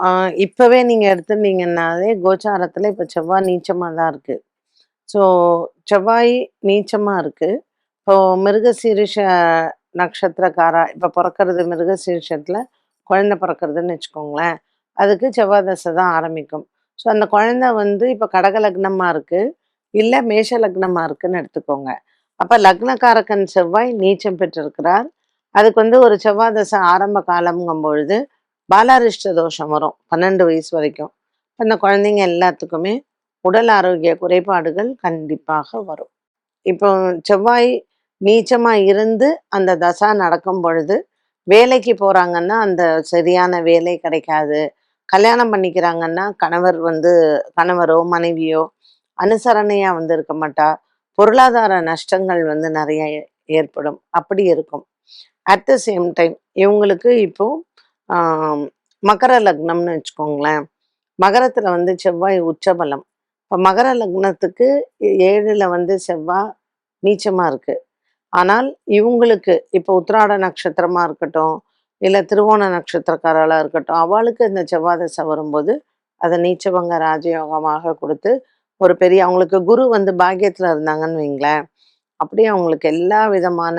ஆ இப்பவே நீங்க எடுத்துட்டீங்கன்னாலே கோச்சாரத்துல இப்ப செவ்வாய் நீச்சமா தான் இருக்கு. ஸோ செவ்வாய் நீச்சமா இருக்கு. இப்போ மிருகசீரிஷ நட்சத்திரக்காரா இப்ப பொறக்கறது மிருகசீரிஷத்துல குழந்தை பொறக்கறதுன்னு வச்சுக்கோங்களேன். அதுக்கு செவ்வாய் தசை தான் ஆரம்பிக்கும். ஸோ அந்த குழந்தை வந்து இப்ப கடக லக்னமா இருக்கு, இல்ல மேஷ லக்னமா இருக்குன்னு எடுத்துக்கோங்க. அப்ப லக்னகாரகன் செவ்வாய் நீச்சம் பெற்றிருக்கிறார். அதுக்கு வந்து ஒரு செவ்வாய் தசை ஆரம்ப காலம்ங்கும் பொழுது பாலாரிஷ்ட தோஷம் வரும் 12 வயசு வரைக்கும். அந்த குழந்தைங்க எல்லாத்துக்குமே உடல் ஆரோக்கிய குறைபாடுகள் கண்டிப்பாக வரும். இப்போ செவ்வாய் நீச்சமா இருந்து அந்த தசா நடக்கும் பொழுது வேலைக்கு போறாங்கன்னா அந்த சரியான வேலை கிடைக்காது. கல்யாணம் பண்ணிக்கிறாங்கன்னா கணவர் வந்து கணவரோ மனைவியோ அனுசரணையா வந்து இருக்க மாட்டா. பொருளாதார நஷ்டங்கள் வந்து நிறைய ஏற்படும். அப்படி இருக்கும். அட் த சேம் டைம் இவங்களுக்கு இப்போ ஆம், மகர லக்னம்னு வச்சுக்கோங்களேன். மகரத்துல வந்து செவ்வாய் உச்சபலம். இப்போ மகர லக்னத்துக்கு 7ல வந்து செவ்வாய் நீச்சமா இருக்கு. ஆனால் இவங்களுக்கு இப்போ உத்திராட நட்சத்திரமா இருக்கட்டும், இல்ல திருவோண நட்சத்திரக்காரளா இருக்கட்டும், அவளுக்கு இந்த செவ்வாய் தசை வரும்போது அத நீச்சபங்க ராஜயோகமாக குடுத்து, ஒரு பெரிய அவங்களுக்கு குரு வந்து பாக்கியத்துல இருந்தாங்கன்னு வைங்களேன், அப்படியே அவங்களுக்கு எல்லா விதமான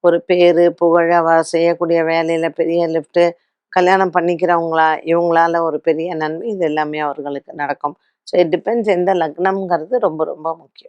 ஒரு பேரு, புகழ், அவ செய்யக்கூடிய வேலையில பெரிய லிஃப்ட்டு, கல்யாணம் பண்ணிக்கிறவங்களா இவங்களால ஒரு பெரிய நன்மை, இது எல்லாமே அவர்களுக்கு நடக்கும். ஸோ இட் டிபெண்ட்ஸ் எந்த லக்னம்ங்கிறது ரொம்ப ரொம்ப முக்கியம்.